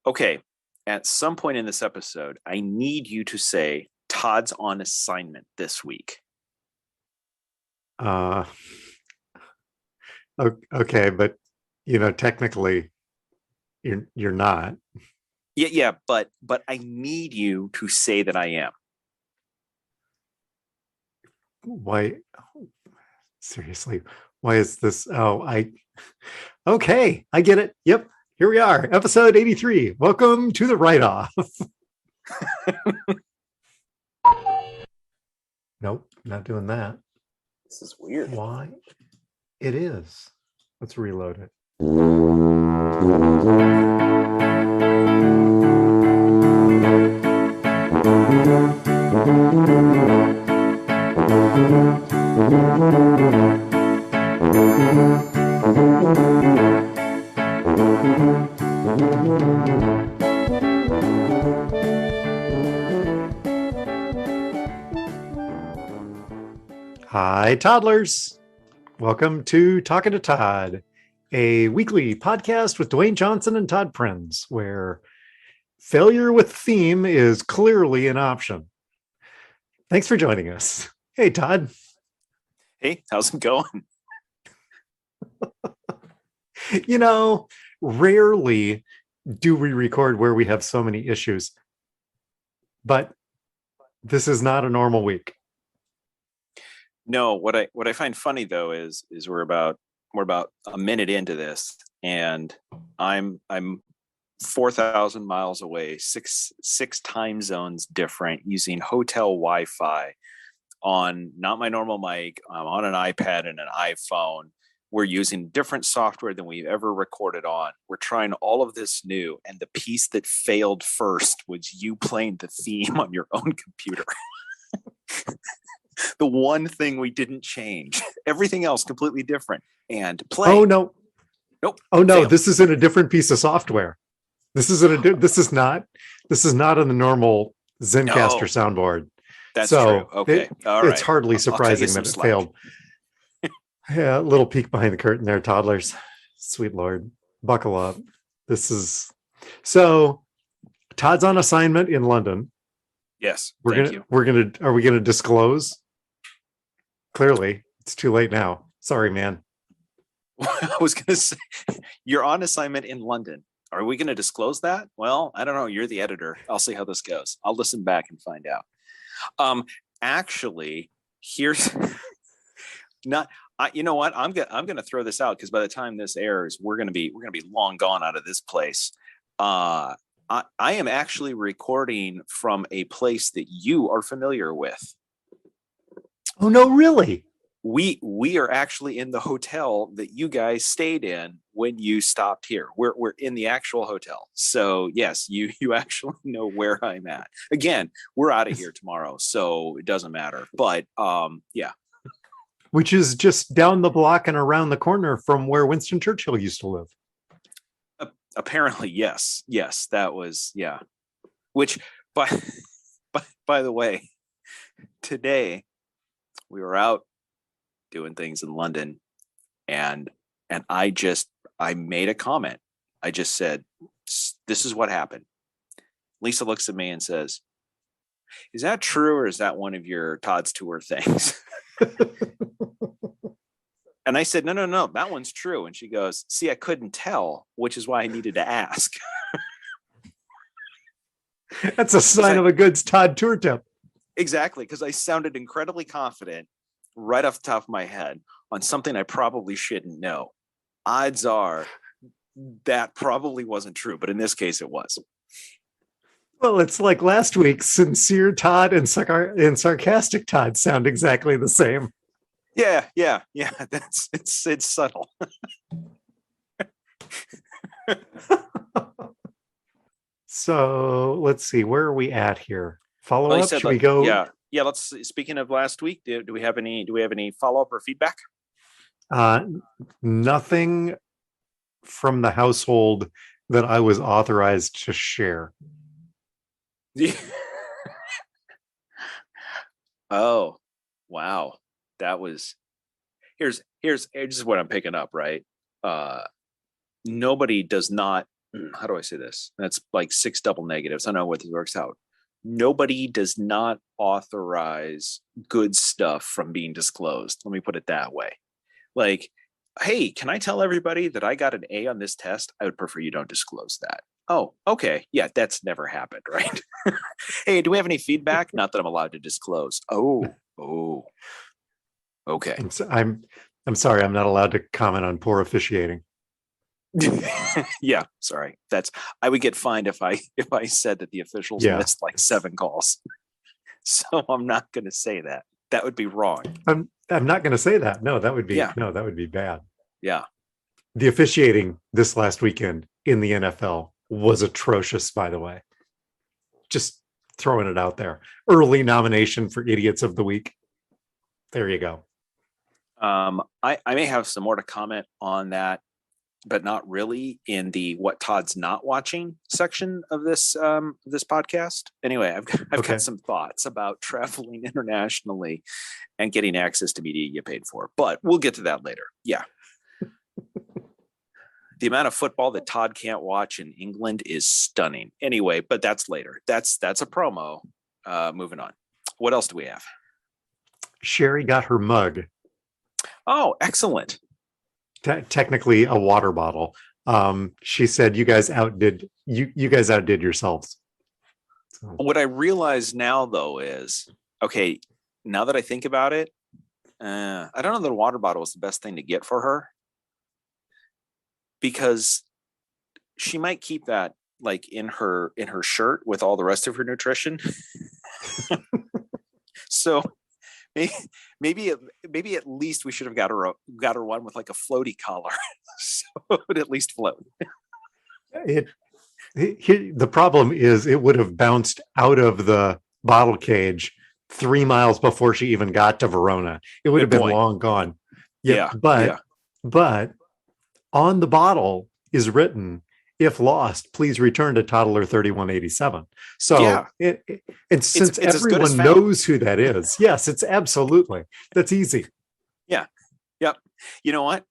Okay, at some point in this episode, I need you to say Todd's on assignment this week. Uh, okay, but technically, you're not. Yeah, but I need you to say that I am. Why? Seriously, why is this? Oh, I. Okay, I get it. Yep, here we are, episode 83. Welcome to the write-off. Nope, not doing that. This is weird. Why? It is. Let's reload it. Hi, toddlers. Welcome to Talking to Todd, a weekly podcast with Dewayne Johnson and Todd Prinz, where failure with theme is clearly an option. Thanks for joining us. Hey, Todd. Hey, how's it going? Rarely do we record where we have so many issues, but this is not a normal week. No, what I find funny though is we're about a minute into this, and I'm 4,000 miles away, six time zones different, using hotel Wi-Fi on not my normal mic. I'm on an iPad and an iPhone. We're using different software than we've ever recorded on. We're trying all of this new, and the piece that failed first was you playing the theme on your own computer. The one thing we didn't change. Everything else completely different. And play. Oh no. Nope. Oh no, failed. this is in a different piece of software. This is not on the normal Zencaster soundboard. That's true. Okay. All right. It's hardly surprising that it failed. Yeah, a little peek behind the curtain there, toddlers. Sweet Lord. Buckle up. So Todd's on assignment in London. Yes. Are we gonna disclose? Clearly, it's too late now. Sorry, man. I was gonna say, you're on assignment in London. Are we gonna disclose that? Well, I don't know. You're the editor. I'll see how this goes. I'll listen back and find out. Actually, here's not. You know what? I'm gonna throw this out, because by the time this airs, we're gonna be long gone out of this place. I am actually recording from a place that you are familiar with. Oh no, really? We are actually in the hotel that you guys stayed in when you stopped here. We're in the actual hotel. So yes, you actually know where I'm at. Again, we're out of here tomorrow, so it doesn't matter. But yeah. Which is just down the block and around the corner from where Winston Churchill used to live. Apparently, yes. Yes, that was, yeah. Which, by the way, today we were out doing things in London, and I made a comment. I just said, this is what happened. Lisa looks at me and says, is that true, or is that one of your Todd's Tour things? And I said, no, that one's true. And she goes, see, I couldn't tell, which is why I needed to ask. That's a sign of a good Todd Tour tip. Exactly, because I sounded incredibly confident right off the top of my head on something I probably shouldn't know. Odds are that probably wasn't true, but in this case it was. Well, it's like last week. Sincere Todd and sarcastic Todd sound exactly the same. Yeah. It's subtle. So let's see, where are we at here? Follow up? Should we go? Yeah. Let's. Speaking of last week, do we have any follow up or feedback? Nothing from the household that I was authorized to share. Oh, wow. That was. Here's what I'm picking up, right? Nobody does not how do I say this? That's like 6 double negatives. I don't know what this works out. Nobody does not authorize good stuff from being disclosed. Let me put it that way. Like, hey, can I tell everybody that I got an A on this test? I would prefer you don't disclose that. Oh, okay. Yeah, that's never happened, right? Hey, do we have any feedback? Not that I'm allowed to disclose. Oh, okay. I'm sorry, I'm not allowed to comment on poor officiating. Yeah, sorry. I would get fined if I said that the officials missed like 7 calls. So I'm not going to say that. That would be wrong. I'm not going to say that. No, that would be Yeah. no, that would be bad. Yeah. The officiating this last weekend in the NFL was atrocious, by the way. Just throwing it out there. Early nomination for Idiots of the Week. There you go. I may have some more to comment on that, but not really in the what Todd's not watching section of this podcast. Anyway, I've got some thoughts about traveling internationally and getting access to media you get paid for, but we'll get to that later. Yeah. The amount of football that Todd can't watch in England is stunning. Anyway, but that's later. That's a promo. Moving on. What else do we have? Sherry got her mug. Oh, excellent. Technically a water bottle. She said you guys outdid yourselves. So. What I realize now, though, is okay. Now that I think about it, I don't know that a water bottle is the best thing to get for her, because she might keep that like in her shirt with all the rest of her nutrition. So maybe at least we should have got her one with like a floaty collar, so it would at least float. The problem is it would have bounced out of the bottle cage 3 miles before she even got to Verona. It would have been long gone. Yeah, but on the bottle is written, "If lost, please return to Toddler 3187." So since everyone knows who that is, yes, it's absolutely, that's easy. Yeah. Yep. You know what?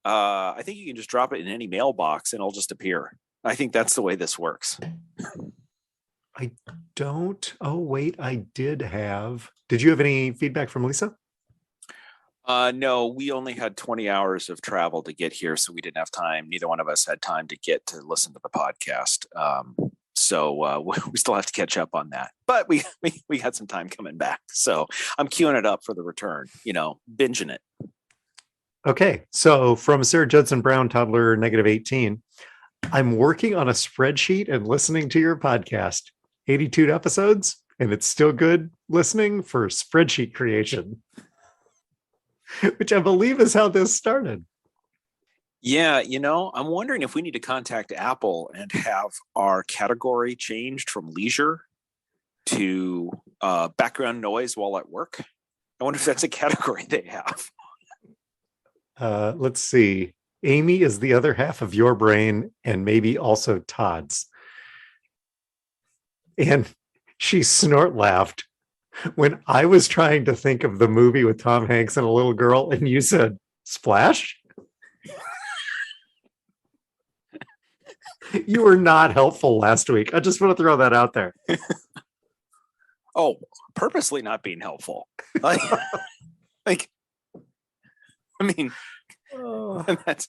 I think you can just drop it in any mailbox and it'll just appear. I think that's the way this works. I don't. Oh, wait, did you have any feedback from Lisa? No, we only had 20 hours of travel to get here, so we didn't have time. Neither one of us had time to get to listen to the podcast. So we still have to catch up on that. But we had some time coming back. So I'm queuing it up for the return, binging it. Okay. So from Sarah Judson Brown, Toddler -18, I'm working on a spreadsheet and listening to your podcast. 82 episodes, and it's still good listening for spreadsheet creation. Which I believe is how this started. Yeah, I'm wondering if we need to contact Apple and have our category changed from leisure to background noise while at work. I wonder if that's a category they have. Let's see. Amy is the other half of your brain, and maybe also Todd's. And she snort laughed when I was trying to think of the movie with Tom Hanks and a little girl, and you said Splash. You were not helpful last week. I just want to throw that out there. Oh, purposely not being helpful. I mean, that's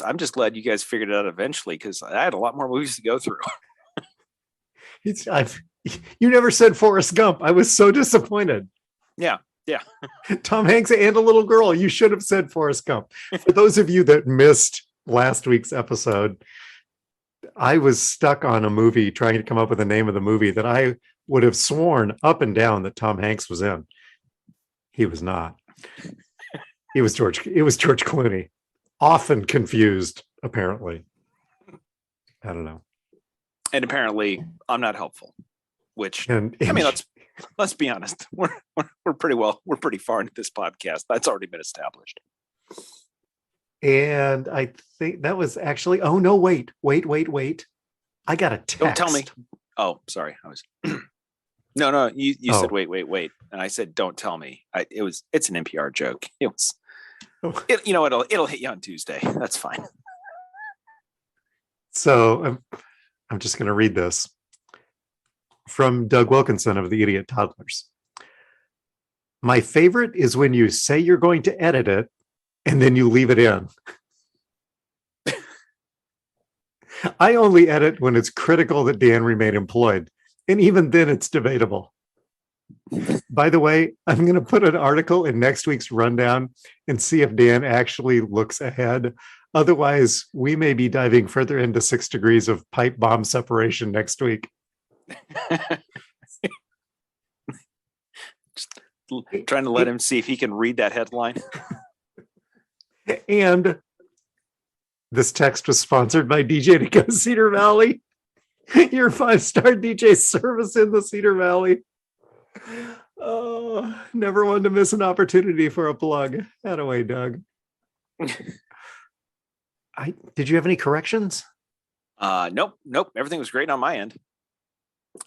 I'm just glad you guys figured it out eventually, because I had a lot more movies to go through. You never said Forrest Gump. I was so disappointed. Yeah. Tom Hanks and a little girl. You should have said Forrest Gump. For those of you that missed last week's episode, I was stuck on a movie trying to come up with the name of the movie that I would have sworn up and down that Tom Hanks was in. He was not. It was George Clooney. Often confused, apparently. I don't know. And apparently I'm not helpful, which I mean, let's be honest. We're pretty far into this podcast. That's already been established. And I think that was actually, oh no, wait. I got a text. Don't tell me. Oh, sorry. I was no, you said wait. And I said, don't tell me. It's an NPR joke. It'll hit you on Tuesday. That's fine. So I'm just going to read this from Doug Wilkinson of the Idiot Toddlers. My favorite is when you say you're going to edit it and then you leave it in. I only edit when it's critical that Dan remain employed. And even then it's debatable. By the way, I'm going to put an article in next week's rundown and see if Dan actually looks ahead. Otherwise, we may be diving further into 6 degrees of pipe bomb separation next week. Just trying to let him see if he can read that headline. And this text was sponsored by DJ to Go Cedar Valley. Your 5-star DJ service in the Cedar Valley. Oh, never wanted to miss an opportunity for a plug. Attaway, Doug. Did you have any corrections? Nope. Everything was great on my end.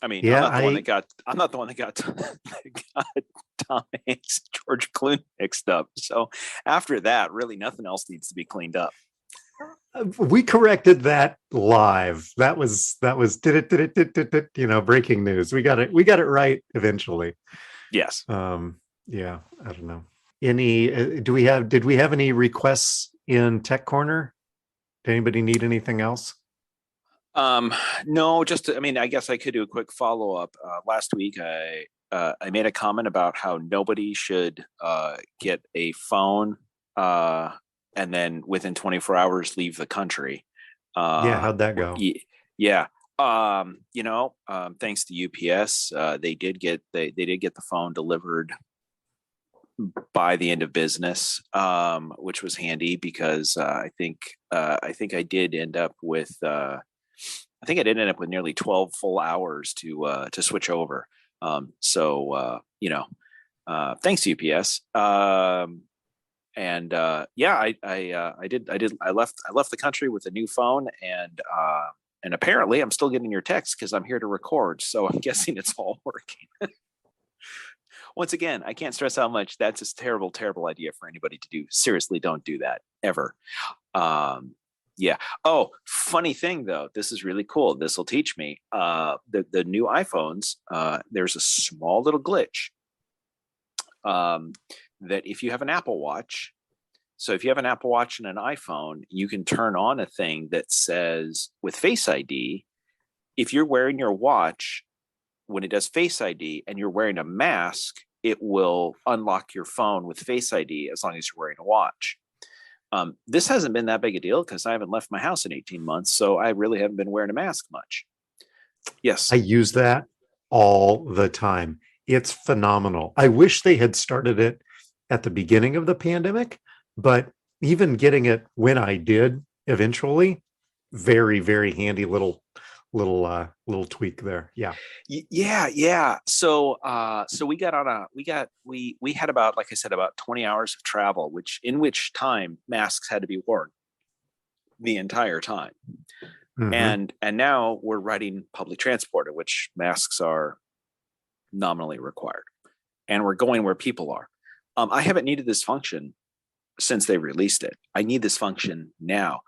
I mean, Yeah, I'm not the one that got Tom Hanks, George Clooney mixed up. So after that, really nothing else needs to be cleaned up. We corrected that live. That was breaking news. We got it right eventually. Yes. Yeah, I don't know. Did we have any requests in Tech Corner? Did anybody need anything else? No, I guess I could do a quick follow-up. Last week I made a comment about how nobody should get a phone and then within 24 hours leave the country. Yeah, how'd that go? Yeah. Thanks to UPS, they did get the phone delivered by the end of business, which was handy because I think I did end up with nearly 12 full hours to switch over. Thanks UPS. I left the country with a new phone, and apparently I'm still getting your text because I'm here to record. So I'm guessing it's all working. Once again, I can't stress how much that's a terrible, terrible idea for anybody to do. Seriously, don't do that ever. Yeah. Oh, funny thing though, this is really cool. This will teach me. The new iPhones, there's a small little glitch that if you have an Apple Watch, so if you have an Apple Watch and an iPhone, you can turn on a thing that says with Face ID, if you're wearing your watch, when it does Face ID and you're wearing a mask, it will unlock your phone with Face ID as long as you're wearing a watch. This hasn't been that big a deal because I haven't left my house in 18 months, so I really haven't been wearing a mask much. Yes. I use that all the time. It's phenomenal. I wish they had started it at the beginning of the pandemic, but even getting it when I did eventually, very, very handy little tweak there. Yeah. Yeah. So we had about, like I said, about 20 hours of travel, in which time masks had to be worn the entire time. Mm-hmm. And now we're riding public transport, in which masks are nominally required, and we're going where people are. I haven't needed this function since they released it. I need this function now.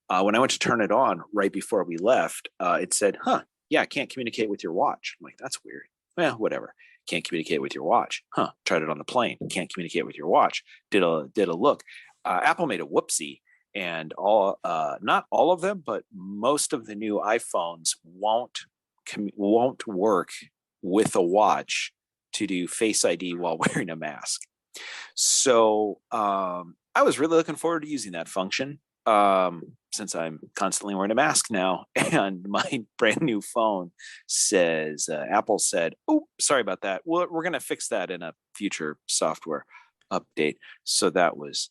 When I went to turn it on right before we left, it said, yeah, can't communicate with your watch. I'm like, that's weird. Well, whatever. Can't communicate with your watch. Tried it on the plane. Can't communicate with your watch. Did a look. Apple made a whoopsie, and not all of them, but most of the new iPhones won't work with a watch to do Face ID while wearing a mask. So I was really looking forward to using that function. Since I'm constantly wearing a mask now, and my brand new phone says, Apple said, oh, sorry about that. We're going to fix that in a future software update. So that was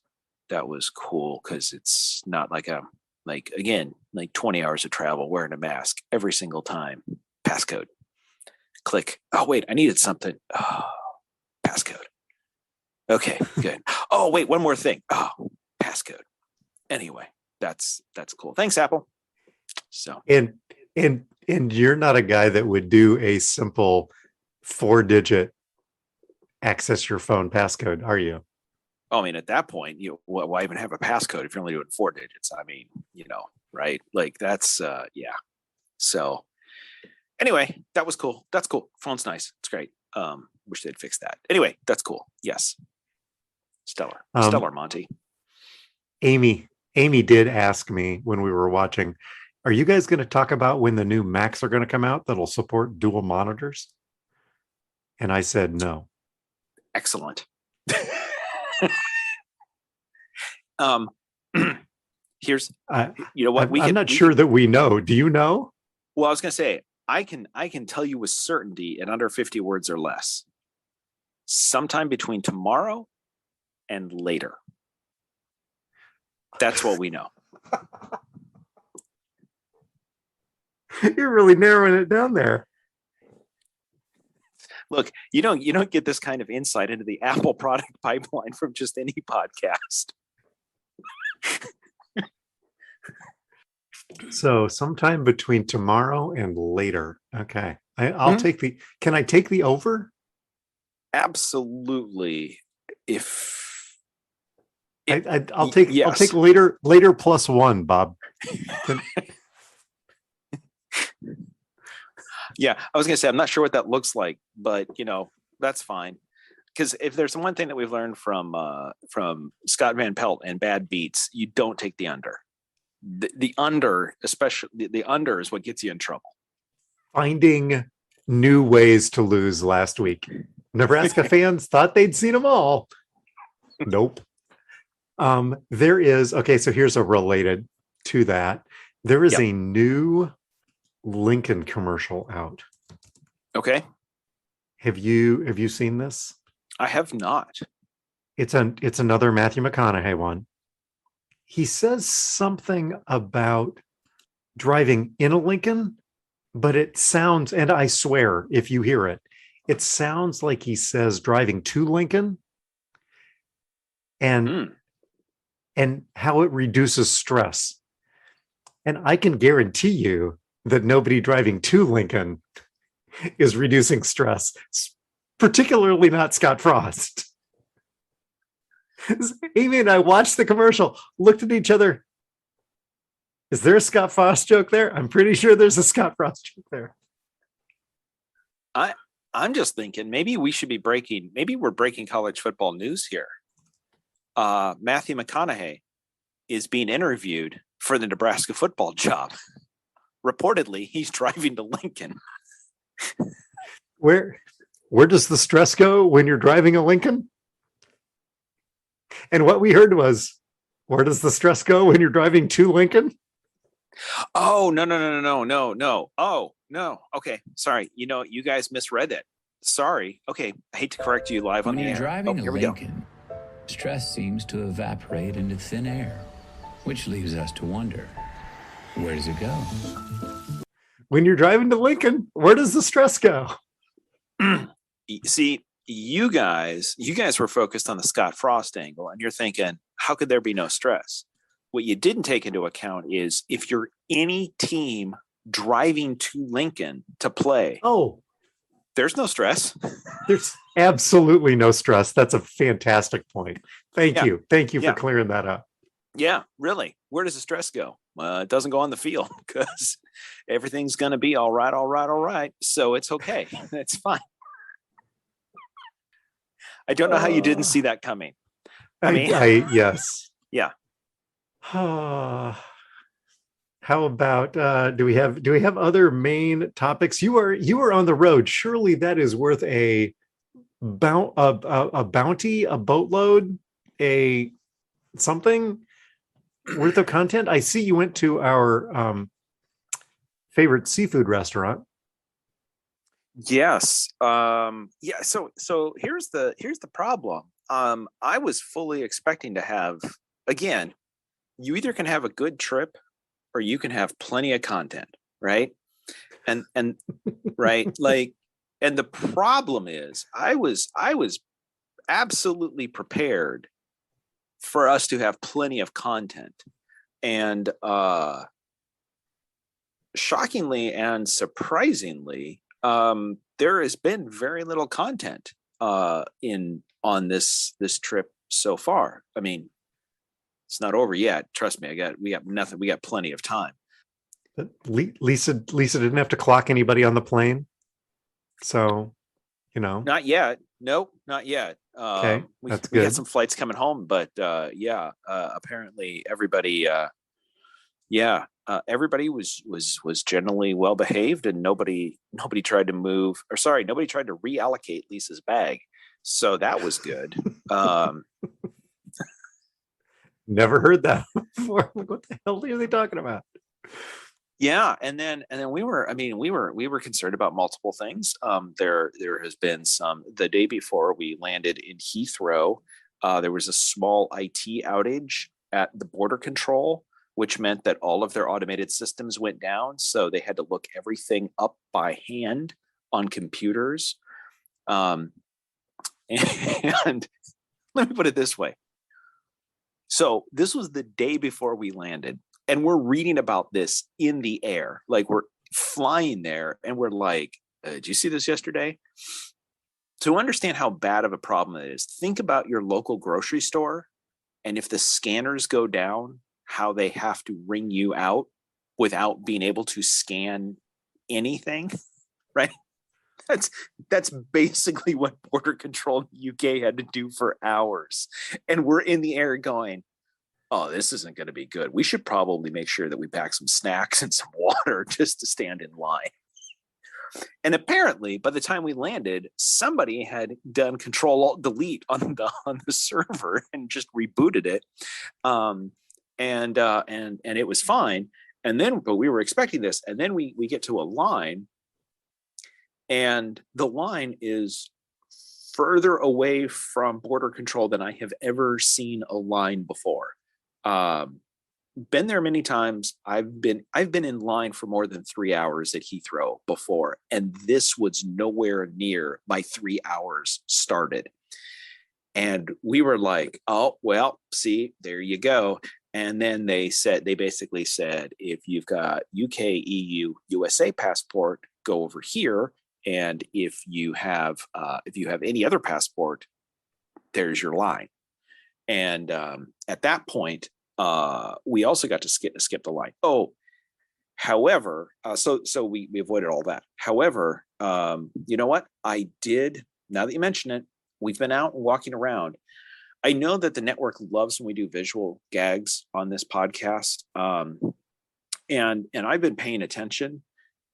cool, because it's not like 20 hours of travel wearing a mask every single time. Passcode. Click. Oh, wait, I needed something. Oh, passcode. Okay, good. Oh, wait, one more thing. Oh, passcode. Anyway, that's cool. Thanks, Apple. So and you're not a guy that would do a simple 4-digit access your phone passcode, are you? I mean, at that point, why even have a passcode if you're only doing 4 digits? I mean, right? Like that's yeah. So anyway, that was cool. That's cool. Phone's nice. It's great. Wish they'd fix that. Anyway, that's cool. Yes. Stellar. Stellar, Monty. Amy did ask me when we were watching, are you guys going to talk about when the new Macs are going to come out that'll support dual monitors? And I said no. Excellent. Here's you know what I'm not sure that we know. Do you know? Well, I was going to say I can tell you with certainty in under 50 words or less. Sometime between tomorrow and later. That's what we know. You're really narrowing it down there. Look, you don't get this kind of insight into the Apple product pipeline from just any podcast. So sometime between tomorrow and later. Okay. I'll take the, can I take the over? Absolutely. I'll take later plus one, Bob. Yeah, I was going to say, I'm not sure what that looks like, but that's fine. Because if there's one thing that we've learned from Scott Van Pelt and Bad Beats, you don't take the under. The under, especially the under, is what gets you in trouble. Finding new ways to lose last week. Nebraska fans thought they'd seen them all. Nope. There is, okay, so here's a related to that. There is a new Lincoln commercial out. Okay. Have you seen this? I have not. It's another Matthew McConaughey one. He says something about driving in a Lincoln, but it sounds, and I swear, if you hear it, it sounds like he says driving to Lincoln and how it reduces stress. And I can guarantee you that nobody driving to Lincoln is reducing stress, particularly not Scott Frost. Amy and I watched the commercial, looked at each other. Is there a Scott Frost joke there? I'm pretty sure there's a Scott Frost joke there. I'm just thinking maybe we're breaking college football news here. Matthew McConaughey is being interviewed for the Nebraska football job. Reportedly, he's driving to Lincoln. Where does the stress go when you're driving a Lincoln? And what we heard was, where does the stress go when you're driving to Lincoln? Oh, no. Oh, no. Okay. Sorry. You guys misread it. Sorry. Okay. I hate to correct you live on the air. Driving to Lincoln, stress seems to evaporate into thin air, which leaves us to wonder, where does it go? When you're driving to Lincoln, where does the stress go? See, you guys were focused on the Scott Frost angle, and you're thinking, how could there be no stress? What you didn't take into account is if you're any team driving to Lincoln to play, there's no stress. There's absolutely no stress. That's a fantastic point. Thank you for clearing that up. Yeah, really. Where does the stress go? It doesn't go on the field because everything's going to be all right. So it's okay. It's fine. I don't know how you didn't see that coming. Yes. Yeah. How about do we have other main topics? You are on the road. Surely that is worth a bounty, a boatload, a something worth of content. I see you went to our favorite seafood restaurant. Yes. So here's the problem. I was fully expecting to have, again, you either can have a good trip or you can have plenty of content, right? And right, like, and the problem is I was absolutely prepared for us to have plenty of content. And shockingly and surprisingly, there has been very little content on this trip so far. I mean, It's not over yet. Trust me, we got nothing. We got plenty of time. But Lisa didn't have to clock anybody on the plane. So, Not yet. Nope, not yet. Okay, that's we good. got some flights coming home, but apparently everybody everybody was generally well behaved, and nobody tried to nobody tried to reallocate Lisa's bag. So that was good. Never heard that before. Like, what the hell are they talking about? Yeah, and then we were concerned about multiple things. There has been the day before we landed in Heathrow, there was a small IT outage at the border control, which meant that all of their automated systems went down. So they had to look everything up by hand on computers. And let me put it this way. So this was the day before we landed, and we're reading about this in the air. Like, we're flying there and we're like, did you see this yesterday? To understand how bad of a problem it is, think about your local grocery store, and if the scanners go down, how they have to ring you out without being able to scan anything, right? That's basically what border control in the UK had to do for hours. And we're in the air going, oh, this isn't going to be good. We should probably make sure that we pack some snacks and some water just to stand in line. And apparently, by the time we landed, somebody had done Control-Alt-Delete on the server and just rebooted it, and it was fine. And then, but we were expecting this, and then we get to a line, and the line is further away from border control than I have ever seen a line before. Been there many times. I've been in line for more than 3 hours at Heathrow before, and this was nowhere near my 3 hours started. And we were like, oh, well, see, there you go. And then they basically said, if you've got UK, EU, USA passport, go over here. And if you have any other passport, there's your line. And at that point, we also got to skip the line. Oh, however, so we avoided all that. However, you know what? I did, now that you mention it, we've been out and walking around. I know that the network loves when we do visual gags on this podcast. And I've been paying attention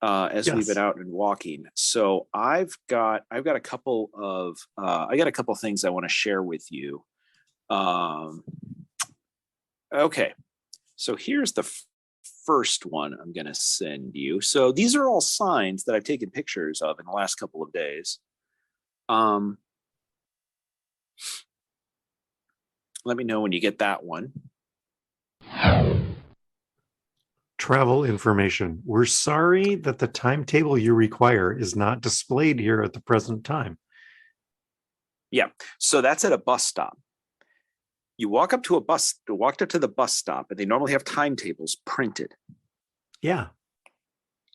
as we've been out and walking. So I've got a couple of things I want to share with you. Okay, so here's the first one I'm going to send you. So these are all signs that I've taken pictures of in the last couple of days. Let me know when you get that one. Travel information. We're sorry that the timetable you require is not displayed here at the present time. Yeah, so that's at a bus stop. You walk up to the bus stop, and they normally have timetables printed. Yeah.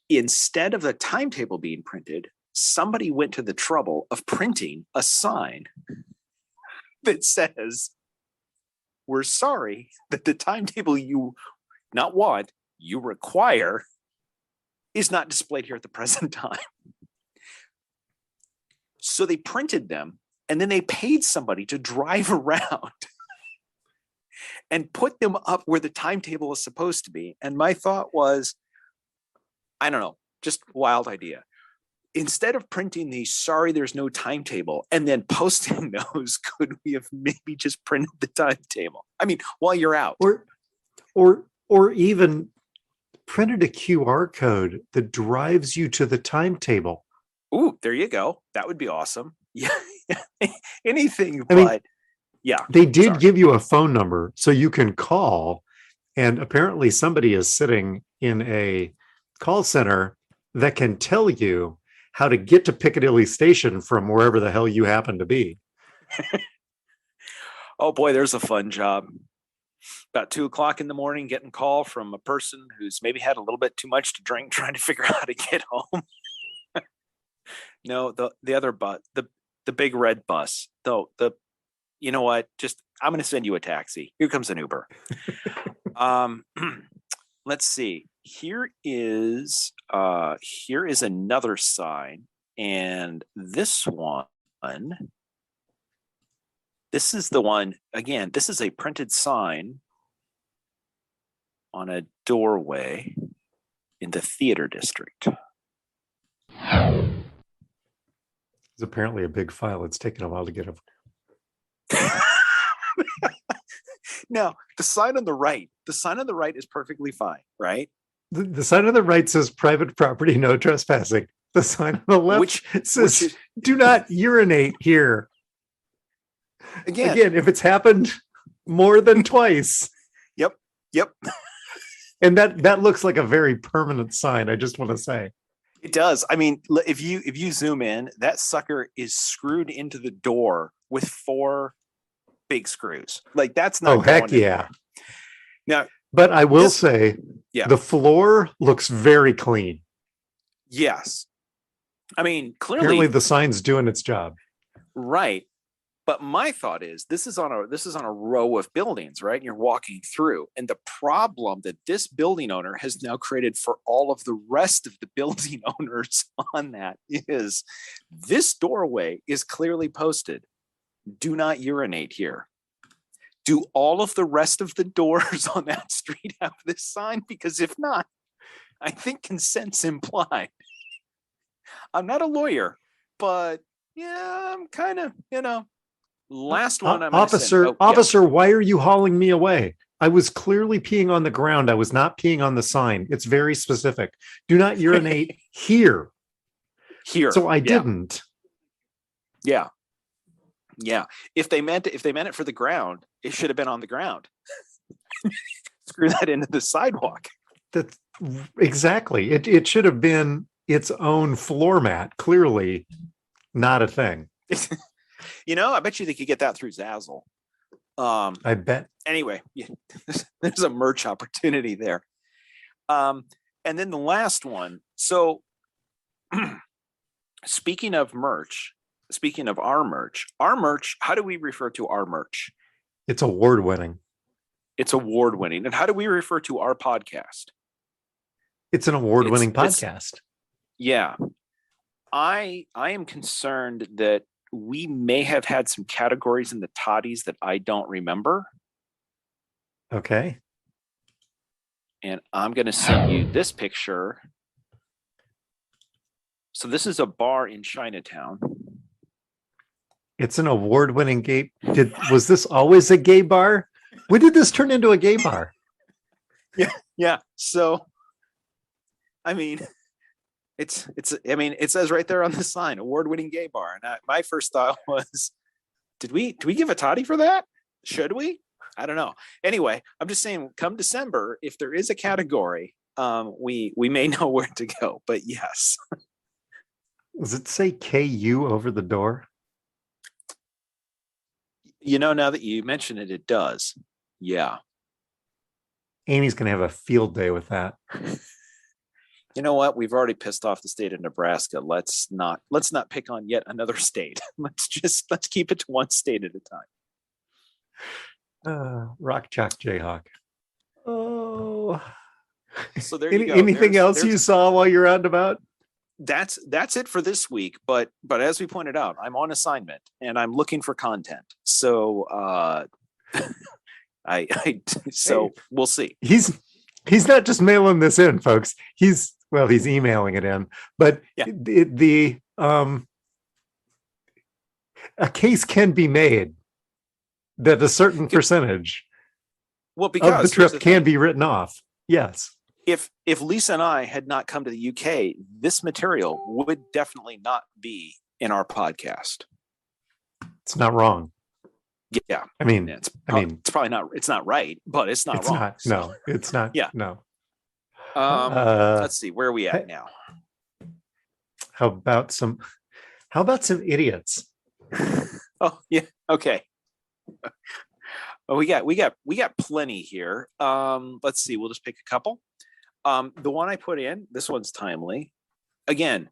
Instead of the timetable being printed, somebody went to the trouble of printing a sign that says, we're sorry that the timetable you require is not displayed here at the present time. So they printed them, and then they paid somebody to drive around and put them up where the timetable is supposed to be. And my thought was, I don't know, just wild idea. Instead of printing the sorry there's no timetable and then posting those, could we have maybe just printed the timetable? I mean, while you're out. Or even printed a QR code that drives you to the timetable. Ooh, there you go. That would be awesome. Yeah. Anything yeah. They did give you a phone number so you can call, and apparently somebody is sitting in a call center that can tell you how to get to Piccadilly Station from wherever the hell you happen to be. Oh boy, there's a fun job. About 2:00 in the morning, getting a call from a person who's maybe had a little bit too much to drink, trying to figure out how to get home. No, the other bus, the big red bus, though, the you know what? Just I'm going to send you a taxi. Here comes an Uber. um, let's see. Here is another sign, and this one. This is the one again. This is a printed sign on a doorway in the theater district. It's apparently a big file. It's taken a while to get over. Now, the sign on the right is perfectly fine, right? The sign on the right says private property, no trespassing. The sign on the left says do not urinate here. Again, if it's happened more than twice. Yep. And that looks like a very permanent sign, I just want to say. It does. I mean, if you zoom in, that sucker is screwed into the door with 4 big screws. Like that's not. Oh, heck yeah. Now, but I will say, yeah, the floor looks very clean. Yes. I mean, clearly apparently the sign's doing its job. Right. But my thought is this is on a row of buildings, right? And you're walking through. And the problem that this building owner has now created for all of the rest of the building owners on that is this doorway is clearly posted. Do not urinate here. Do all of the rest of the doors on that street have this sign? Because if not, I think consent's implied. I'm not a lawyer, but yeah, I'm kind of, last one. Officer, why are you hauling me away? I was clearly peeing on the ground. I was not peeing on the sign. It's very specific. Do not urinate here. Here. So I didn't. Yeah. Yeah. If they meant it for the ground, it should have been on the ground. Screw that into the sidewalk. That's exactly. It should have been its own floor mat. Clearly not a thing. I bet you they could get that through Zazzle. I bet. Anyway, yeah, there's a merch opportunity there. And then the last one. So speaking of our merch, how do we refer to our merch? It's award-winning. It's award-winning. And how do we refer to our podcast? It's an award-winning podcast. Yeah. I am concerned that we may have had some categories in the toddies that I don't remember. Okay. And I'm going to send you this picture. So this is a bar in Chinatown. It's an award-winning gay. Was this always a gay bar? When did this turn into a gay bar? Yeah. So, I mean, it says right there on the sign, award-winning gay bar. And my first thought was, did we give a toddy for that? Should we? I don't know. Anyway, I'm just saying, come December, if there is a category, we may know where to go. But yes. Does it say KU over the door? Now that you mention it, it does. Yeah. Amy's going to have a field day with that. You know what? We've already pissed off the state of Nebraska. Let's not pick on yet another state. Let's keep it to one state at a time. Rock Chalk Jayhawk. Oh. So there you go. Anything else you saw while you're out and about? That's it for this week. But as we pointed out, I'm on assignment and I'm looking for content. So we'll see. He's not just mailing this in, folks. He's emailing it in, but a case can be made that a certain percentage of the trip can be written off. Yes. If Lisa and I had not come to the UK, this material would definitely not be in our podcast. It's not wrong. Yeah. I mean, it's probably not, it's not right, but it's not wrong. Not, so. No, it's not. Yeah. No. Let's see, where are we at now? How about some idiots? Oh, yeah. Okay. Well, we got plenty here. Let's see. We'll just pick a couple. The one I put in, this one's timely. Again,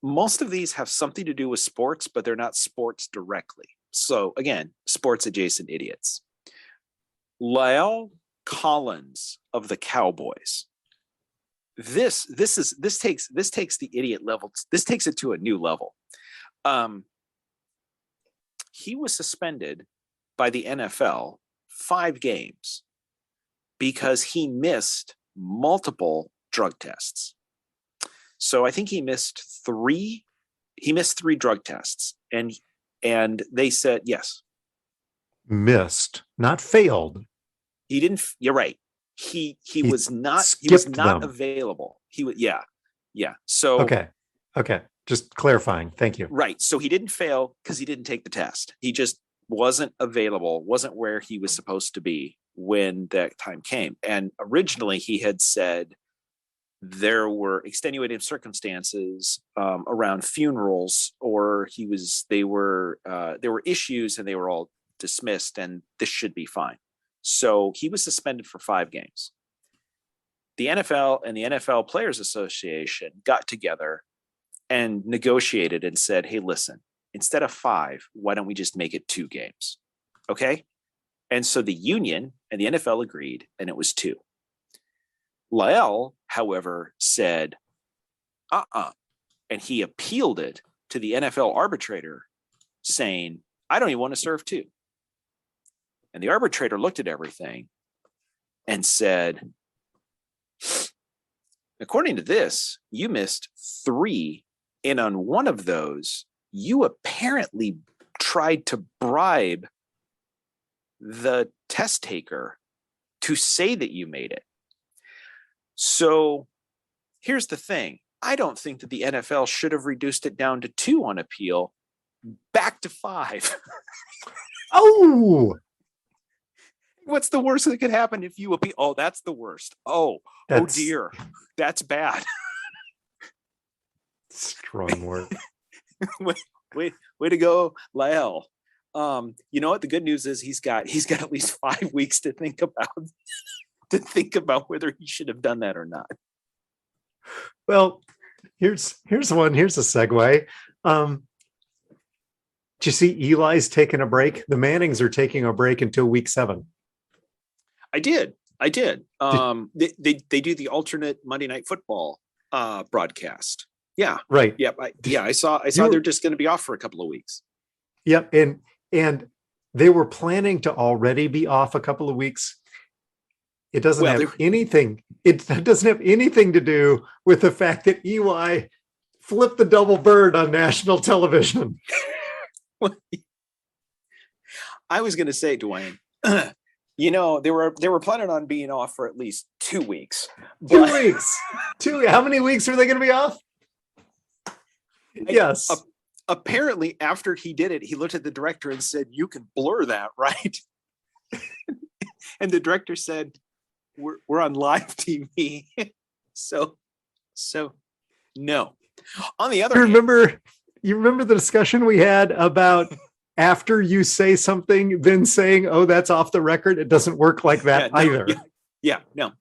most of these have something to do with sports, but they're not sports directly. So again, sports adjacent idiots. Lyle Collins of the Cowboys. This takes the idiot level. This takes it to a new level. He was suspended by the NFL 5 games because he missed multiple drug tests. So I think he missed 3. He missed 3 drug tests, and they said yes. Missed, not failed. He didn't. You're right. He was not them. available. He was yeah. So okay. Just clarifying. Thank you. Right. So he didn't fail because he didn't take the test. He just wasn't available, wasn't where he was supposed to be when that time came. And originally he had said there were extenuating circumstances around funerals, or there were issues and they were all dismissed, and this should be fine. So he was suspended for 5 games. The NFL and the NFL Players Association got together and negotiated and said, hey, listen, instead of 5, why don't we just make it 2 games? Okay. And so the union and the NFL agreed, and it was 2. Lyle, however, said, and he appealed it to the NFL arbitrator saying, I don't even want to serve 2. And the arbitrator looked at everything and said, according to this, you missed 3. And on one of those, you apparently tried to bribe the test taker to say that you made it. So here's the thing. I don't think that the NFL should have reduced it down to 2 on appeal, back to 5. Oh, what's the worst that could happen if you appeal? Oh, that's the worst. Oh dear. That's bad. Strong word. Way to go, Lyle. You know what? The good news is he's got at least 5 weeks to think about whether he should have done that or not. Well, here's one. Here's a segue. Did you see Eli's taking a break? The Mannings are taking a break until week 7. I did. They do the alternate Monday Night Football broadcast. Yeah. Right. Yep. I saw they're just going to be off for a couple of weeks. Yep. And they were planning to already be off a couple of weeks. It doesn't have anything. It doesn't have anything to do with the fact that Eli flipped the double bird on national television. I was going to say, Dewayne, they were planning on being off for at least 2 weeks. 2 weeks. How many weeks are they going to be off? Yes. Apparently, after he did it, he looked at the director and said, "You can blur that, right?" And the director said, "We're on live TV, so no." On the other hand, you remember the discussion we had about after you say something, then saying, "Oh, that's off the record." It doesn't work like that either. No.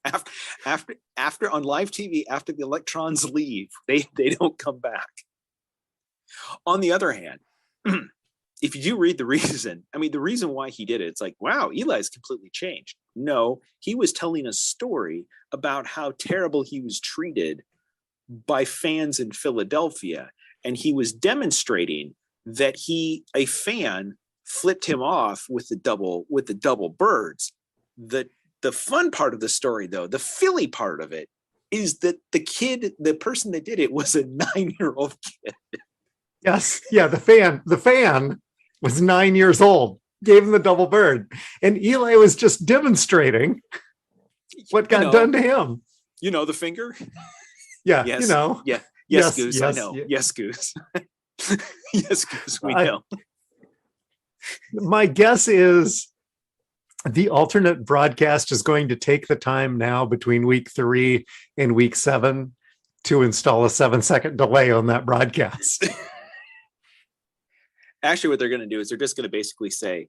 After on live TV, after the electrons leave, they don't come back. On the other hand, if you do read the reason why he did it, it's like, wow, Eli's completely changed. No, he was telling a story about how terrible he was treated by fans in Philadelphia. And he was demonstrating that a fan flipped him off with the double birds. The fun part of the story, though, the Philly part of it, is that the person that did it was a 9-year-old kid. Yes. Yeah. The fan was 9 years old, gave him the double bird. And Eli was just demonstrating what got done to him. The finger? Yeah. Yes. Yeah. Yes, Goose. Yes, I know. Yeah. Yes, Goose. Yes, Goose. We know. My guess is the alternate broadcast is going to take the time now between week 3 and week 7 to install a 7-second delay on that broadcast. Actually, what they're going to do is they're just going to basically say,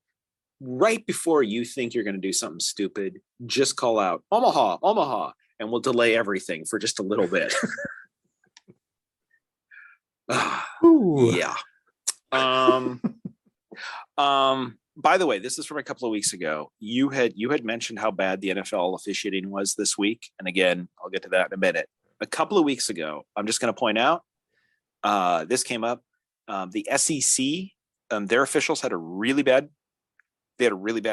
right before you think you're going to do something stupid, just call out Omaha, and we'll delay everything for just a little bit. Yeah. By the way, this is from a couple of weeks ago. You had mentioned how bad the NFL officiating was this week, and again, I'll get to that in a minute. A couple of weeks ago, I'm just going to point out, this came up. The SEC, their officials had a really bad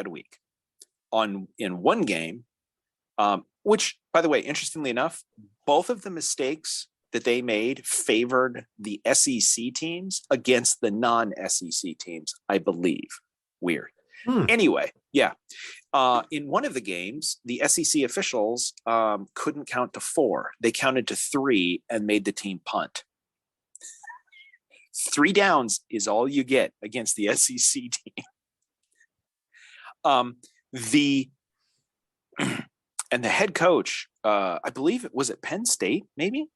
week in one game, which, by the way, interestingly enough, both of the mistakes that they made favored the SEC teams against the non-SEC teams, I believe. Weird. Anyway, yeah. In one of the games, the SEC officials couldn't count to 4. They counted to 3 and made the team punt. 3 downs is all you get against the SEC team. And the head coach, I believe it was at Penn State, maybe?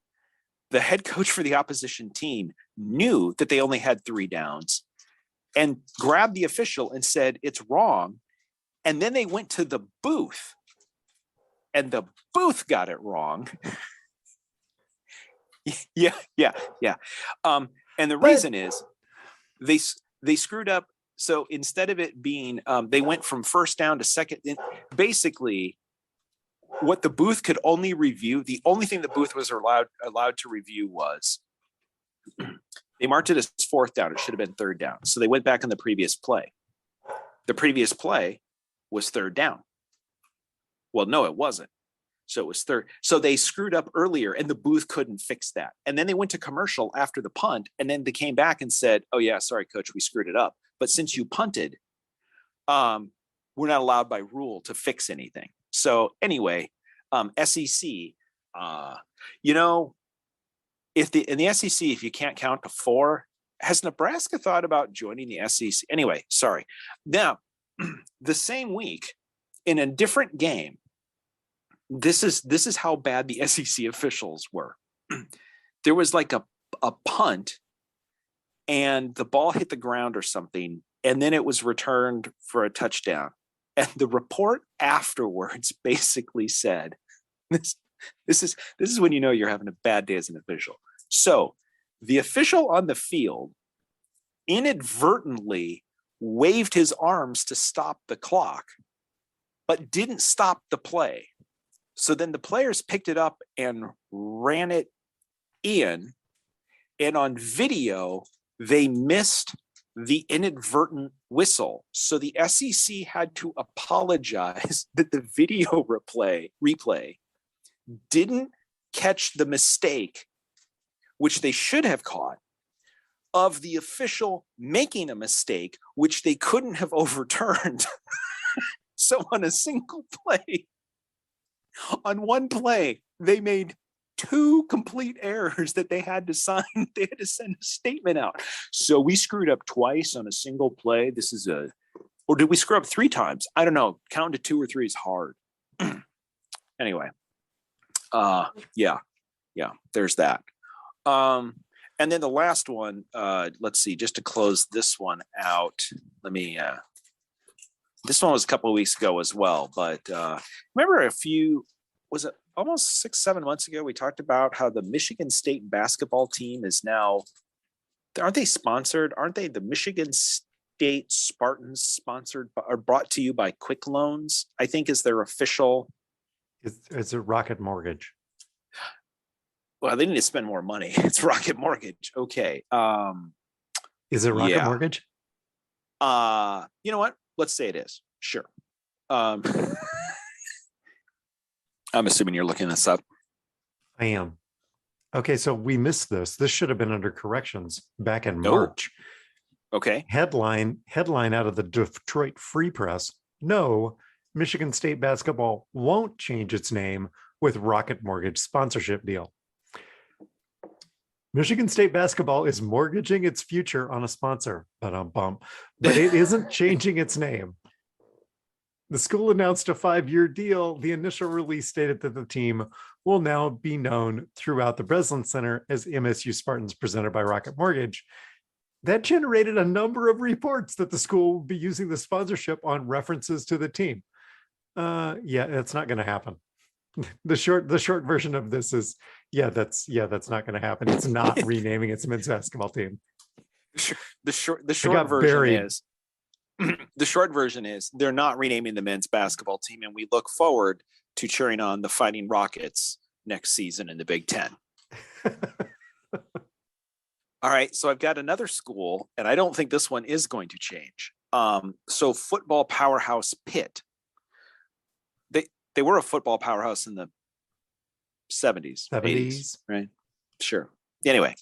The head coach for the opposition team knew that they only had 3 downs and grabbed the official and said, it's wrong. And then they went to the booth and the booth got it wrong. Yeah. And the reason is they screwed up. So instead of it being, they went from first down to second. Basically, what the booth could only review, the only thing the booth was allowed to review was they marked it as 4th down. It should have been 3rd down. So they went back on the previous play. The previous play was 3rd down. Well, no, it wasn't. So it was 3rd. So they screwed up earlier and the booth couldn't fix that. And then they went to commercial after the punt. And then they came back and said, oh yeah, sorry, coach, we screwed it up. But since you punted, we're not allowed by rule to fix anything. So anyway, SEC, in the SEC, if you can't count to 4, has Nebraska thought about joining the SEC? Anyway, sorry. Now, the same week in a different game, this is how bad the SEC officials were. There was like a punt and the ball hit the ground or something, and then it was returned for a touchdown. And the report afterwards basically said, this is when you know you're having a bad day as an official. So the official on the field inadvertently waved his arms to stop the clock, but didn't stop the play. So then the players picked it up and ran it in. And on video, they missed the inadvertent whistle. So the SEC had to apologize that the video replay didn't catch the mistake, which they should have caught, of the official making a mistake, which they couldn't have overturned. So on a single play, on one play, they made 2 complete errors that they had to sign. They had to send a statement out. So we screwed up twice on a single play. Or did we screw up 3 times? I don't know. Counting to 2 or 3 is hard. Anyway. Yeah, there's that. And then the last one, let's see, just to close this one out, this one was a couple of weeks ago as well, but remember was it almost 6-7 months ago, we talked about how the Michigan State basketball team is now, aren't they sponsored? Aren't they the Michigan State Spartans sponsored or brought to you by Quick Loans, I think is their official. It's a Rocket Mortgage. Well, they need to spend more money. It's Rocket Mortgage. Okay. Is it Rocket Mortgage? You know what? Let's say it is. Sure. I'm assuming you're looking this up. I am. Okay, so we missed this. This should have been under corrections back in March. Okay. Headline out of the Detroit Free Press. No, Michigan State basketball won't change its name with Rocket Mortgage sponsorship deal. Michigan State basketball is mortgaging its future on a sponsor, but it isn't changing its name. The school announced a 5-year deal. The initial release stated that the team will now be known throughout the Breslin Center as MSU Spartans, presented by Rocket Mortgage. That generated a number of reports that the school will be using the sponsorship on references to the team. That's not going to happen. The short version of this is, that's not going to happen. It's not renaming its men's basketball team. The short version is the short version is they're not renaming the men's basketball team, and we look forward to cheering on the Fighting Rockets next season in the Big Ten. All right, so I've got another school, and I don't think this one is going to change. So football powerhouse Pitt. They were a football powerhouse in the 70s, 80s, right? Sure. Anyway,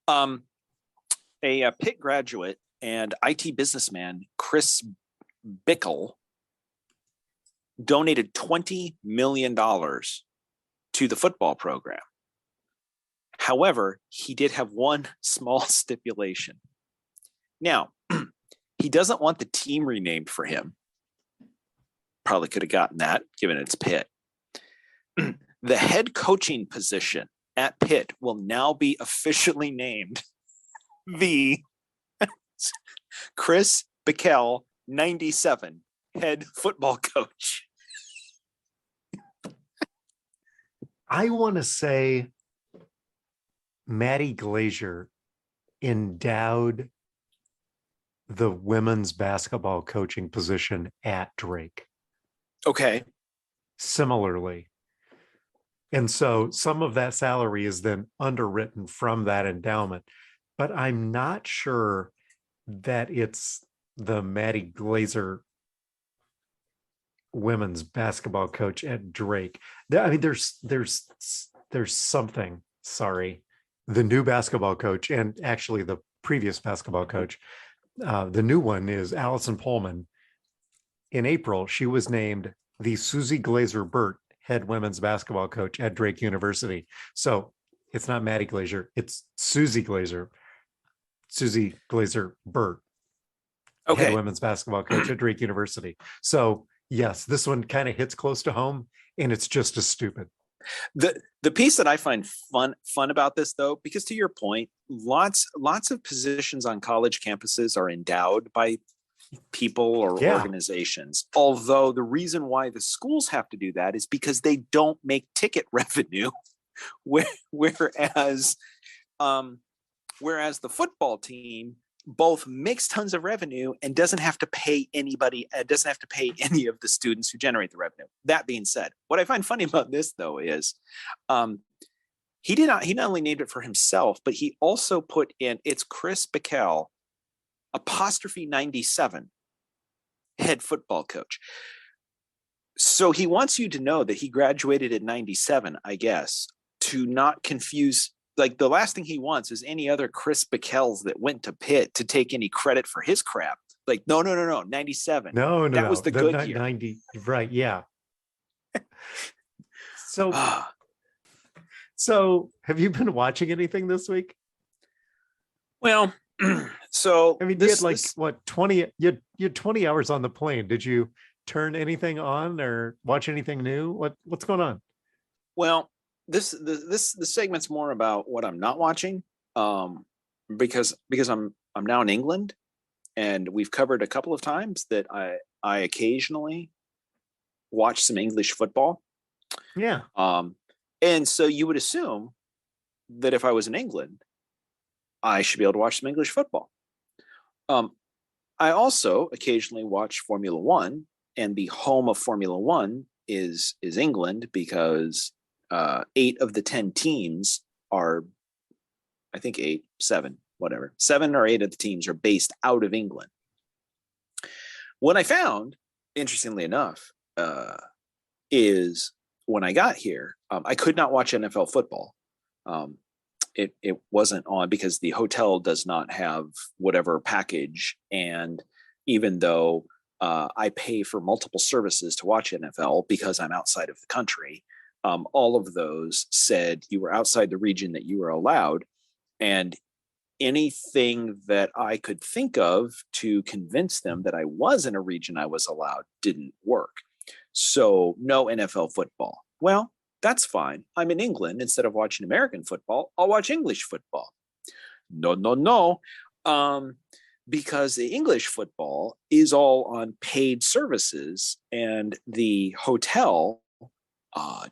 a Pitt graduate and IT businessman, Chris Bickle, donated $20 million to the football program. However, he did have one small stipulation. Now, he doesn't want the team renamed for him. Probably could have gotten that, given it's Pitt. The head coaching position at Pitt will now be officially named the Chris Bickle 97 head football coach. I want to say Maddie Glazier endowed the women's basketball coaching position at Drake. Okay. Similarly. And so some of that salary is then underwritten from that endowment. But I'm not sure that it's the Maddie Glazer women's basketball coach at Drake. I mean, there's something, sorry, the new basketball coach and actually the previous basketball coach. The new one is Allison Pullman. In April, she was named the Susie Glazer Burt head women's basketball coach at Drake University. So it's not Maddie Glazer, it's Susie Glazer Burt, Okay. head women's basketball coach at Drake University. So yes, this one kind of hits close to home, and it's just as stupid. The piece that I find fun about this, though, because to your point, lots of positions on college campuses are endowed by people or organizations. Although the reason why the schools have to do that is because they don't make ticket revenue, whereas the football team both makes tons of revenue and doesn't have to pay anybody, doesn't have to pay any of the students who generate the revenue. That being said, what I find funny about this, though, is he not only named it for himself, but he also put in, it's Chris Bickle apostrophe 97 head football coach. So he wants you to know that he graduated at 97, I guess, to not confuse. Like, the last thing he wants is any other Chris Bickles that went to Pitt to take any credit for his crap. Like, no, 97. No, that was the good year. 90, right? Yeah. So have you been watching anything this week? Well, so I mean, you had what, 20? You had 20 hours on the plane. Did you turn anything on or watch anything new? What's going on? Well, this segment's more about what I'm not watching, because I'm now in England, and we've covered a couple of times that I occasionally watch some English football. Yeah. And so you would assume that if I was in England, I should be able to watch some English football. I also occasionally watch Formula One, and the home of Formula One is England, because 8 of the 10 teams are, I think 7 or 8 of the teams are based out of England. What I found, interestingly enough, is when I got here, I could not watch NFL football. It wasn't on because the hotel does not have whatever package. And even though I pay for multiple services to watch NFL because I'm outside of the country, all of those said you were outside the region that you were allowed. And anything that I could think of to convince them that I was in a region I was allowed didn't work. So no NFL football. Well, that's fine. I'm in England. Instead of watching American football, I'll watch English football. No. Because the English football is all on paid services, and the hotel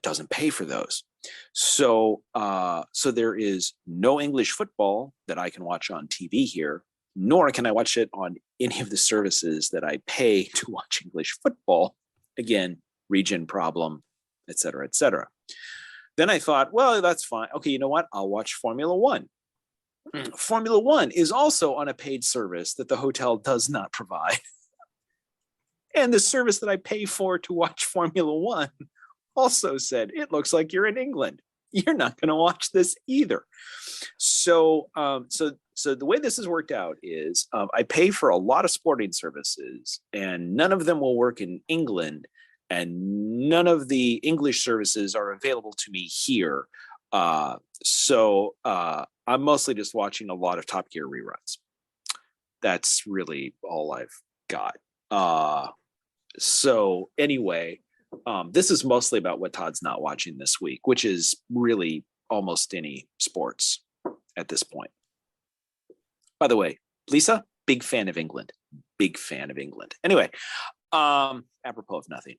doesn't pay for those. So there is no English football that I can watch on TV here. nor can I watch it on any of the services that I pay to watch English football. Again, region problem, et cetera, et cetera. Then I thought, well, that's fine. Okay, you know what? I'll watch Formula One. Formula One is also on a paid service that the hotel does not provide. And the service that I pay for to watch Formula One also said, it looks like you're in England. You're not going to watch this either. So the way this has worked out is I pay for a lot of sporting services, and none of them will work in England, and none of the English services are available to me here. So I'm mostly just watching a lot of Top Gear reruns. That's really all I've got. So anyway, this is mostly about what Todd's not watching this week, which is really almost any sports at this point. By the way, Lisa, big fan of England. Big fan of England. Anyway, apropos of nothing.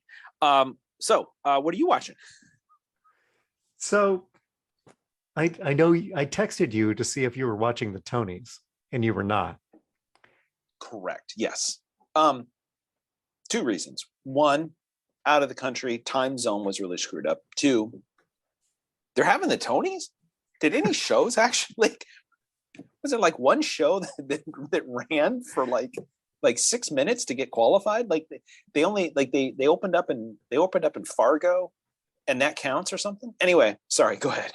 So what are you watching? So I know I texted you to see if you were watching the Tonys, and you were not. Correct. Yes. 2 reasons. 1, out of the country, time zone was really screwed up. 2, they're having the Tonys? Did any shows actually, was it like one show that ran for like 6 minutes to get qualified? Like they only they opened up in Fargo, and that counts or something? Anyway, sorry, go ahead.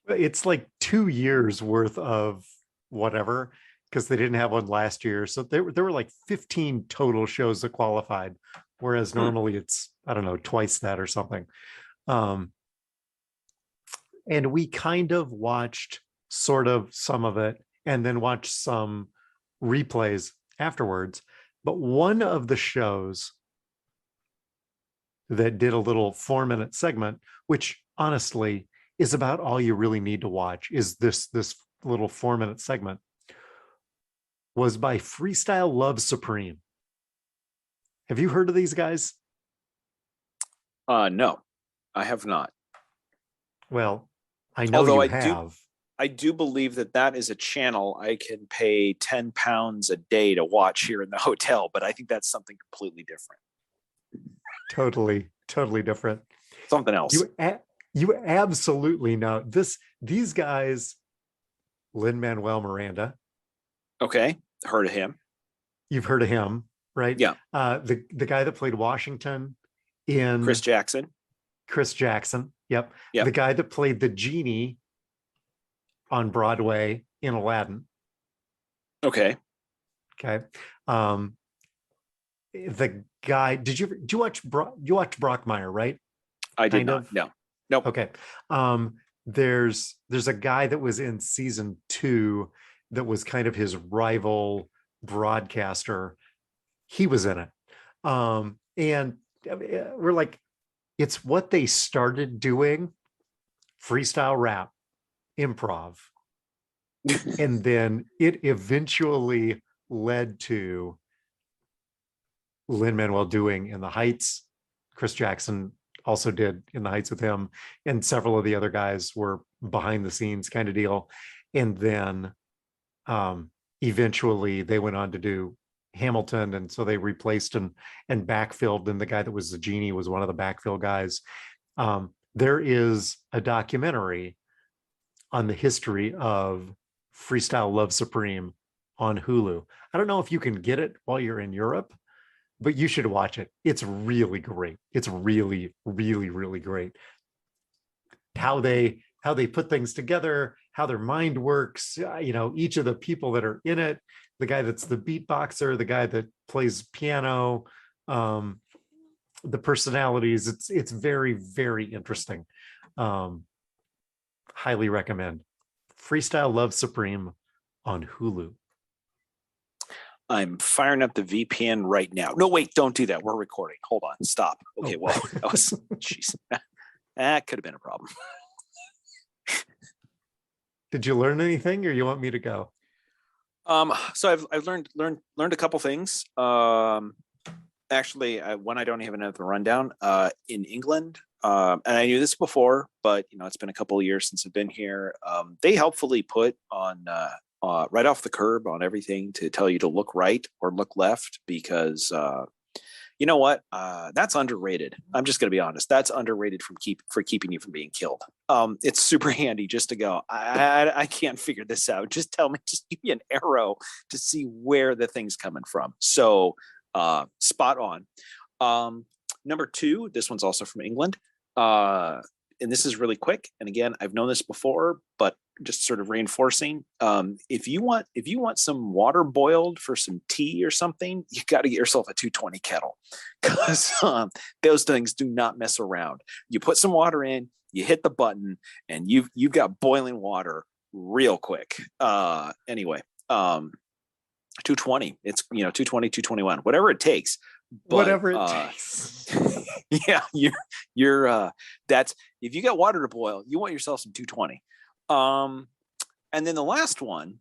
It's like 2 years worth of whatever, because they didn't have one last year. So there were like 15 total shows that qualified, whereas normally it's, I don't know, twice that or something. And we kind of watched sort of some of it and then watched some replays afterwards. But one of the shows that did a little 4-minute segment, which honestly is about all you really need to watch, is this little 4-minute segment, was by Freestyle Love Supreme. Have you heard of these guys? No, I have not. Well, I know Although you have. I do believe that is a channel I can pay £10 a day to watch here in the hotel, but I think that's something completely different. Totally different. Something else. You absolutely know this. These guys, Lin-Manuel Miranda. Okay, heard of him. You've heard of him, right? Yeah. The guy that played Washington in Chris Jackson. Yep. The guy that played the genie on Broadway in Aladdin. Okay. The guy, did you watch Brockmire, right? I did not. No. Nope. Okay. There's a guy that was in season 2 that was kind of his rival broadcaster. He was in it. And we're like, it's what they started doing, freestyle rap, improv. And then it eventually led to Lin-Manuel doing In the Heights. Chris Jackson also did In the Heights with him, and several of the other guys were behind the scenes kind of deal. And then eventually they went on to do Hamilton, and so they replaced and backfilled, and the guy that was the genie was one of the backfill guys. There is a documentary on the history of Freestyle Love Supreme on Hulu. I don't know if you can get it while you're in Europe, but you should watch it. It's really great. It's really, really, really great. How they put things together, how their mind works, each of the people that are in it, the guy that's the beatboxer, the guy that plays piano, the personalities. It's very, very interesting. Highly recommend. Freestyle Love Supreme on Hulu. I'm firing up the VPN right now. No, wait, don't do that. We're recording. Hold on. Stop. Okay, well, that was, jeez. That could have been a problem. Did you learn anything, or you want me to go? So I've learned a couple things. Actually, one I don't have another rundown. In England, and I knew this before, but it's been a couple of years since I've been here. They helpfully put on right off the curb on everything to tell you to look right or look left because you know what? That's underrated. I'm just going to be honest. That's underrated for keeping you from being killed. It's super handy just to go. I can't figure this out. Just tell me. Just give me an arrow to see where the thing's coming from. So spot on. Number 2. This one's also from England. And this is really quick. And again, I've known this before, but just sort of reinforcing. If you want some water boiled for some tea or something, you got to get yourself a 220 kettle because those things do not mess around. You put some water in, you hit the button, and you've got boiling water real quick. Anyway, 220. It's 220, 221, whatever it takes. But, whatever it takes. Yeah, you're that's if you got water to boil, you want yourself some 220. And then the last one,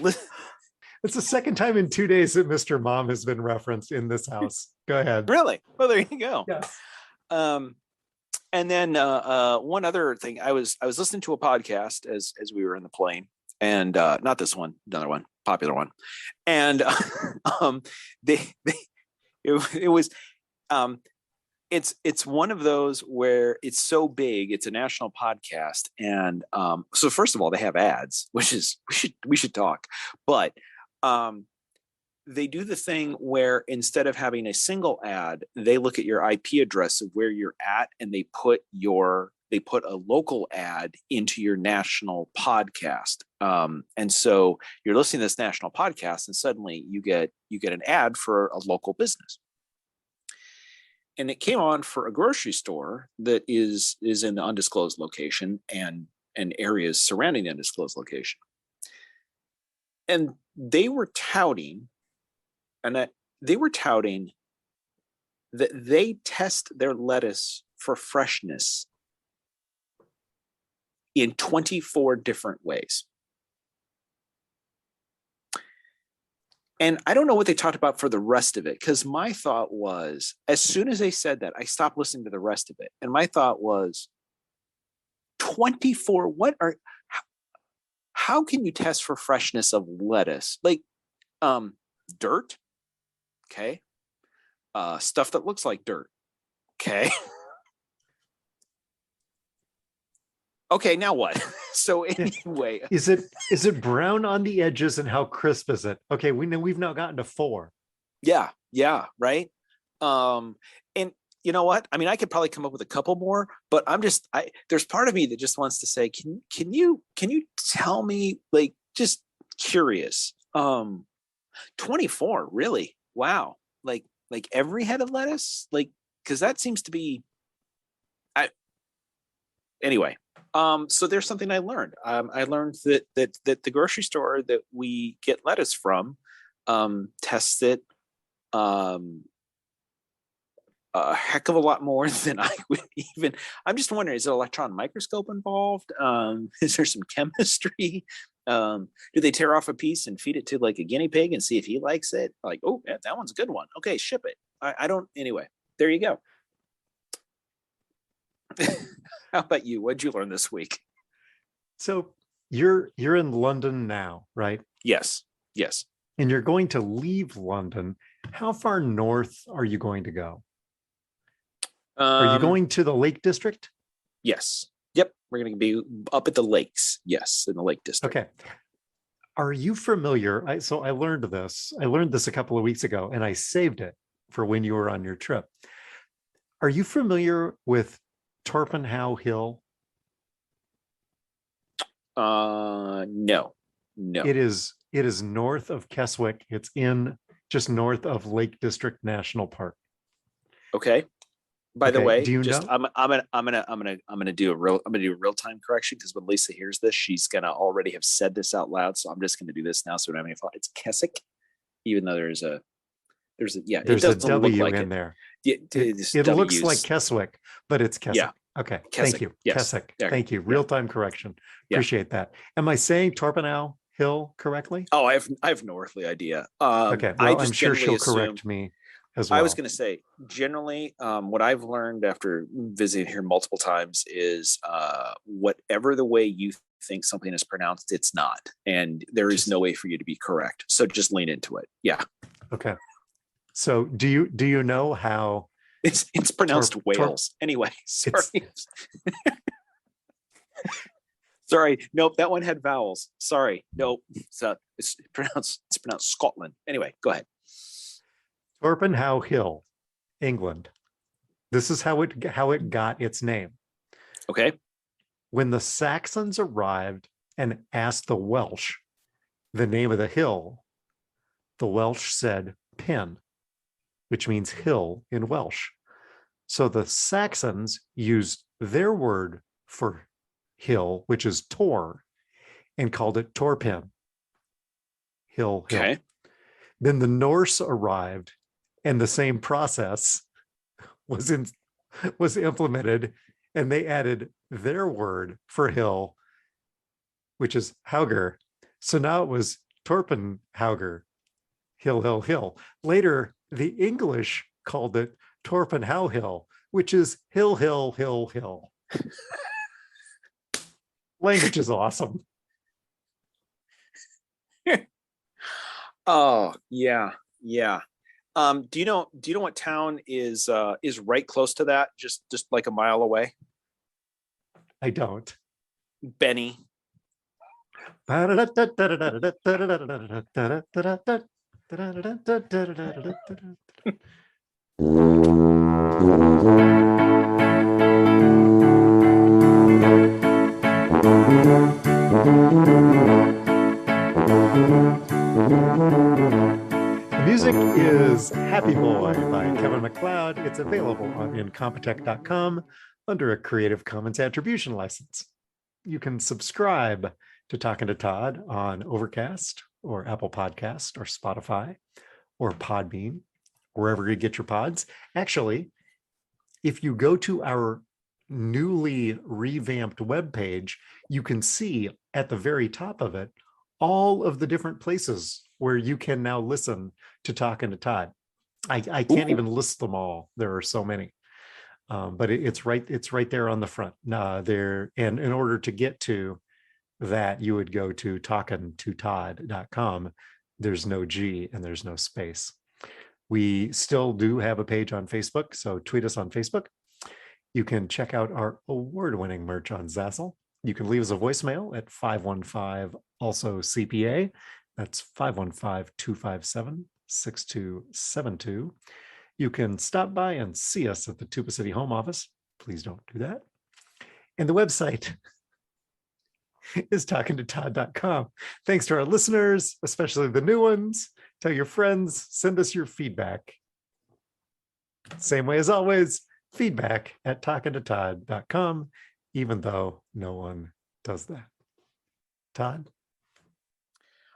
it's the second time in 2 days that Mr. Mom has been referenced in this house. Go ahead. Really? Well, there you go. Yes. And then one other thing, I was listening to a podcast as we were in the plane, and not this one, another one, popular one, and it was it's one of those where it's so big, it's a national podcast, and so first of all, they have ads, which is we should talk, but they do the thing where instead of having a single ad, they look at your IP address of where you're at, and they put a local ad into your national podcast. And so you're listening to this national podcast, and suddenly you get an ad for a local business. And it came on for a grocery store that is in the undisclosed location and areas surrounding the undisclosed location. And they were touting that they test their lettuce for freshness in 24 different ways. And I don't know what they talked about for the rest of it, because my thought was, as soon as they said that, I stopped listening to the rest of it. And my thought was, 24, how can you test for freshness of lettuce? Like dirt, okay. Stuff that looks like dirt, okay. Okay, now what? So anyway, is it brown on the edges, and how crisp is it? Okay, we know we've now gotten to 4. Yeah, right. And you know what? I mean, I could probably come up with a couple more, but there's part of me that just wants to say, can you tell me, like, just curious. 24, really? Wow. Like every head of lettuce? Like, because that seems to be anyway. So there's something I learned. I learned that the grocery store that we get lettuce from tests it a heck of a lot more than I would even. I'm just wondering, is there an electron microscope involved? Is there some chemistry? Do they tear off a piece and feed it to like a guinea pig and see if he likes it? Like, oh, yeah, that one's a good one. Okay, ship it. I don't. Anyway, there you go. How about you? What'd you learn this week? So you're in London now, right? Yes. And you're going to leave London. How far north are you going to go? Are you going to the Lake District? Yes. Yep. We're going to be up at the lakes. Yes, in the Lake District. Okay. Are you familiar? So I learned this. I learned this a couple of weeks ago, and I saved it for when you were on your trip. Are you familiar with Torpenhow Hill? No. It is north of Keswick. It's just north of Lake District National Park. Okay. By the way, do you just know? I'm gonna do a real-time correction, because when Lisa hears this, she's gonna already have said this out loud. So I'm just gonna do this now, so we don't have any thought. It's Keswick, even though there's a a W like in there. It looks like Keswick, but it's Keswick. Yeah. Okay. Keswick, Thank you. yes. Keswick. There. Thank you. Real-time correction. Yeah. Appreciate that. Am I saying Torpenhow Hill correctly? Oh, I have no earthly idea. Okay. Well, I'm sure she'll correct me as well. I was going to say, generally, what I've learned after visiting here multiple times is whatever the way you think something is pronounced, it's not. And there is no way for you to be correct. So just lean into it. Yeah. Okay. So do you know how it's pronounced Wales? Anyway, sorry. Sorry. Nope. That one had vowels. Sorry. Nope. It's pronounced Scotland. Anyway, go ahead. Torpenhow Hill, England. This is how it got its name. Okay. When the Saxons arrived and asked the Welsh the name of the hill, the Welsh said Pen, which means hill in Welsh. So the Saxons used their word for hill, which is Tor, and called it Torpen. Hill. Okay. Then the Norse arrived, and the same process was implemented, and they added their word for hill, which is Hauger. So now it was Torpenhauger, hill. Later, the English called it Torpenhow Hill, which is hill. Language is awesome. Oh, yeah. Do you know what town is right close to that? Just like a mile away? I don't. Benny. The music is Happy Boy by Kevin MacLeod. It's available on incompetech.com under a Creative Commons Attribution license. You can subscribe to Talking to Todd on Overcast or Apple Podcast or Spotify or Podbean, wherever you get your pods. Actually, if you go to our newly revamped webpage, you can see at the very top of it all of the different places where you can now listen to Talking to Todd. I can't even list them all. There are so many, but it's right there on the front there. And in order to get to that, you would go to talkingtotodd.com. There's no G and there's no space. We still do have a page on Facebook, so tweet us on Facebook. You can check out our award-winning merch on Zazzle. You can leave us a voicemail at 515 also CPA. That's 515-257-6272. You can stop by and see us at the Tuba City home office. Please don't do that. And the website is talkingtotodd.com. Thanks to our listeners, especially the new ones. Tell your friends, send us your feedback. Same way as always, feedback at talkingtotodd.com, even though no one does that. Todd?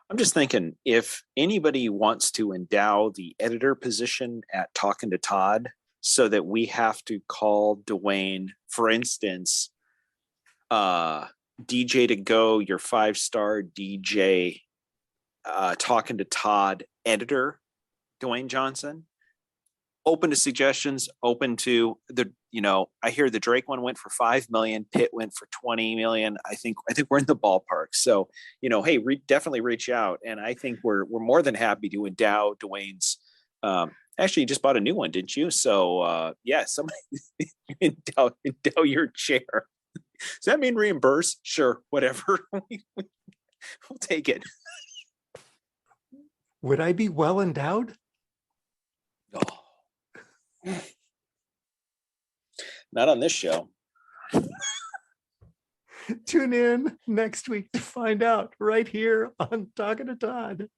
I'm just thinking, if anybody wants to endow the editor position at Talking to Todd so that we have to call Dewayne, for instance, DJ to go, your 5-star DJ, Talking to Todd editor, Dewayne Johnson, open to suggestions, open to I hear the Drake one went for 5 million, Pitt went for 20 million. I think we're in the ballpark. So, hey, definitely reach out. And I think we're more than happy to endow Dewayne's, actually you just bought a new one, didn't you? So, yeah, somebody endow your chair. Does that mean reimburse? Sure, whatever. We'll take it. Would I be well endowed? Oh. Not on this show. Tune in next week to find out right here on Talking to Todd.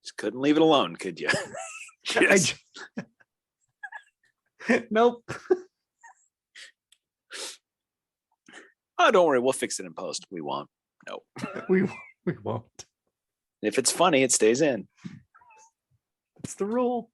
Just couldn't leave it alone, could you? Yes. Nope. Oh, don't worry. We'll fix it in post. We won't. No. We won't. If it's funny, it stays in. It's the rule.